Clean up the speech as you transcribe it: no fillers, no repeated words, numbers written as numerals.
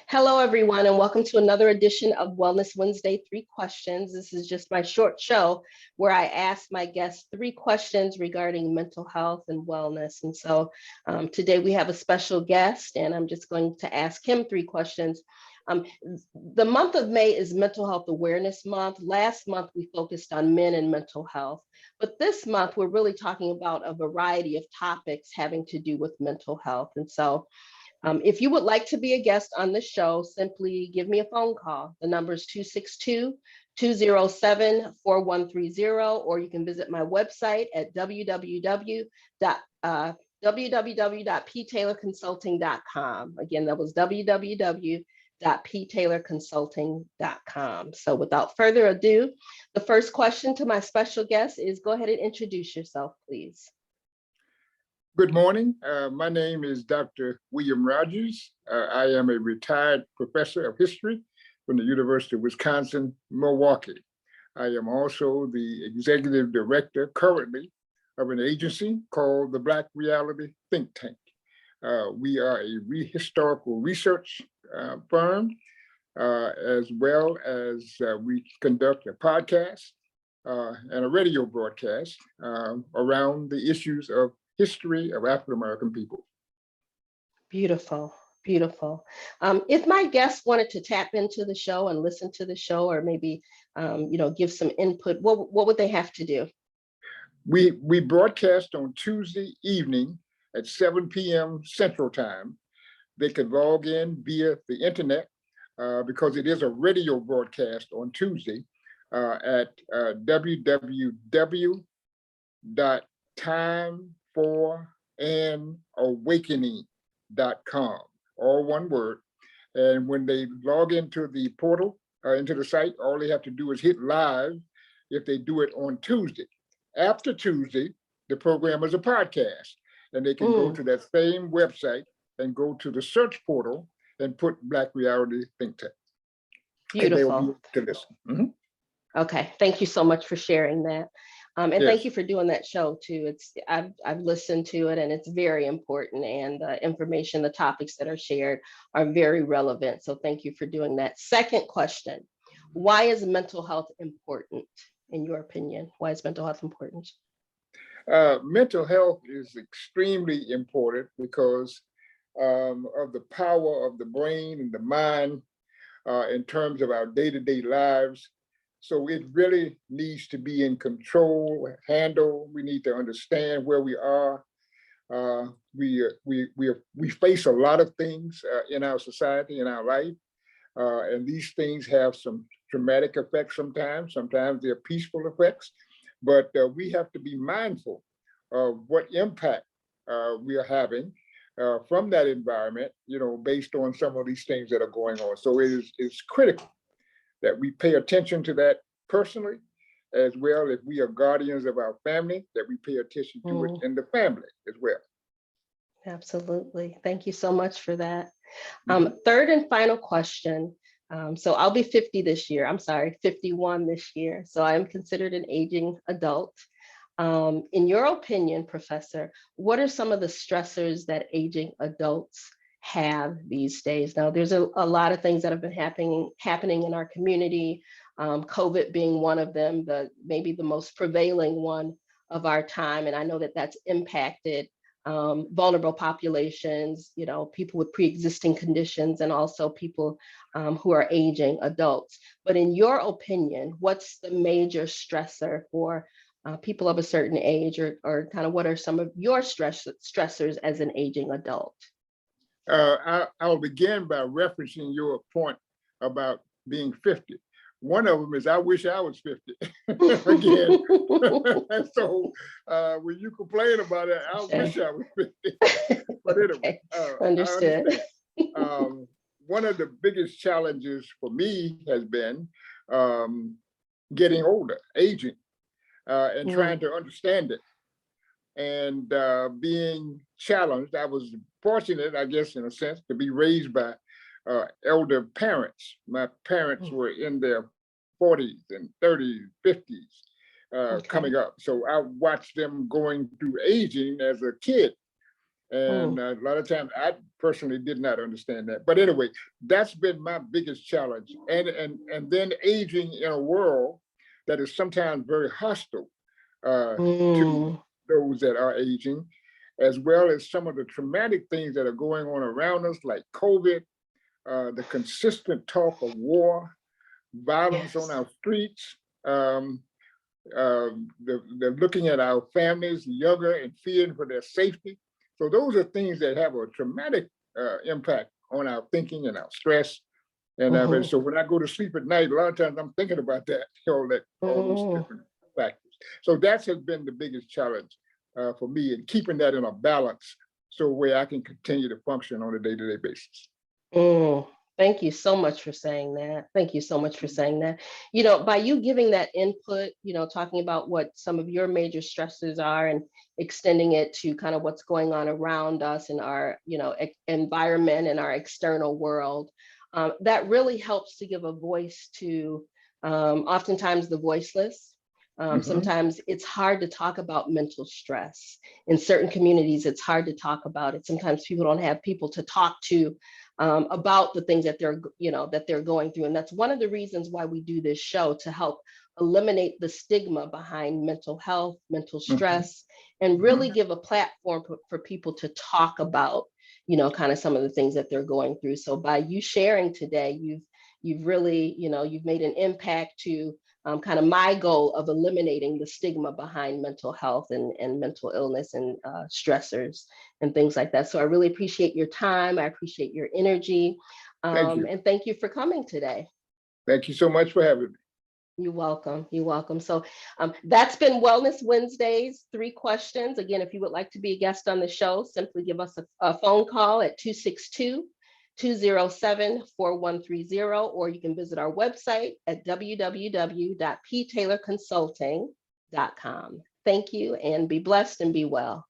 Hello, everyone, and welcome to another edition of Wellness Wednesday 3 Questions. This is just my short show where I ask my guests 3 questions regarding mental health and wellness. And so today we have a special guest, and I'm just going to ask him 3 questions. The month of May is Mental Health Awareness Month. Last month, we focused on men and mental health. But this month, we're really talking about a variety of topics having to do with mental health. And so if you would like to be a guest on the show, simply give me a phone call. The number is 262-207-4130, or you can visit my website at www.ptaylorconsulting.com. Again, that was www.ptaylorconsulting.com. So without further ado, the first question to my special guest is go ahead and introduce yourself, please. Good morning. My name is Dr. William Rogers. I am a retired professor of history from the University of Wisconsin-Milwaukee. I am also the executive director currently of an agency called the Black Reality Think Tank. We are a historical research firm, as well as we conduct a podcast and a radio broadcast around the issues of history of African-American people. Beautiful, beautiful. If my guests wanted to tap into the show and listen to the show, or maybe, give some input, what would they have to do? We broadcast on Tuesday evening at 7 p.m. Central Time. They can log in via the internet because it is a radio broadcast on Tuesday at www.timeforanawakening.com, all one word. And when they log into the portal, into the site, all they have to do is hit live if they do it on Tuesday. After Tuesday, the program is a podcast, and they can go to that same website and go to the search portal and put Black Reality Think Tank. Beautiful. And they will be able to listen. Mm-hmm. Okay, thank you so much for sharing that. And Yes. Thank you for doing that show too. I've listened to it, and it's very important, and the information, the topics that are shared are very relevant. So thank you for doing that. Second question, why is mental health important in your opinion? Why is mental health important? Mental health is extremely important because of the power of the brain and the mind in terms of our day-to-day lives. So it really needs to be in control, handled. We need to understand where we are. We face a lot of things in our society, in our life, and these things have some dramatic effects sometimes. Sometimes they're peaceful effects, but we have to be mindful of what impact we are having from that environment, based on some of these things that are going on. So it's critical that we pay attention to that personally, as well. If we are guardians of our family, that we pay attention to it in the family as well. Absolutely. Thank you so much for that. Third and final question. So I'll be 50 this year. I'm sorry, 51 this year. So I am considered an aging adult. In your opinion, Professor, what are some of the stressors that aging adults have these days? Now, there's a lot of things that have been happening in our community, COVID being one of them, maybe the most prevailing one of our time. And I know that that's impacted vulnerable populations, people with pre-existing conditions, and also people who are aging adults. But in your opinion, what's the major stressor for people of a certain age, or kind of what are some of your stressors as an aging adult? I'll begin by referencing your point about being 50. One of them is I wish I was 50 again. So when you complain about it, I wish I was 50. But anyway, okay. Understood. One of the biggest challenges for me has been getting older, aging, and trying to understand it, and being challenged. I was fortunate, I guess, in a sense, to be raised by elder parents. My parents were in their 40s and 30s, 50s coming up. So I watched them going through aging as a kid. And a lot of times I personally did not understand that. But anyway, that's been my biggest challenge. And then aging in a world that is sometimes very hostile to Mm, those that are aging, as well as some of the traumatic things that are going on around us, like COVID, the consistent talk of war, violence on yes. our streets, they're looking at our families younger and fearing for their safety. So those are things that have a traumatic impact on our thinking and our stress. And Mhm, so when I go to sleep at night, a lot of times I'm thinking about that, all those mm. different factors. So that has been the biggest challenge for me in keeping that in a balance so where I can continue to function on a day-to-day basis. Mm, thank you so much for saying that. Thank you so much for saying that. By you giving that input, talking about what some of your major stresses are and extending it to kind of what's going on around us in our, environment and our external world, that really helps to give a voice to oftentimes the voiceless. Mhm. Sometimes it's hard to talk about mental stress. In certain communities, it's hard to talk about it. Sometimes people don't have people to talk to about the things that they're going through, and that's one of the reasons why we do this show, to help eliminate the stigma behind mental health, mental Mhm. stress, and really Mhm. give a platform for people to talk about kind of some of the things that they're going through. So by you sharing today, you've really you've made an impact to kind of my goal of eliminating the stigma behind mental health and mental illness and stressors and things like that. So I really appreciate your time. I appreciate your energy. Thank you. And thank you for coming today. Thank you so much for having me. You're welcome. You're welcome. So that's been Wellness Wednesdays, 3 questions. Again, if you would like to be a guest on the show, simply give us a phone call at 262-207-4130, or you can visit our website at www.ptaylorconsulting.com. Thank you and be blessed and be well.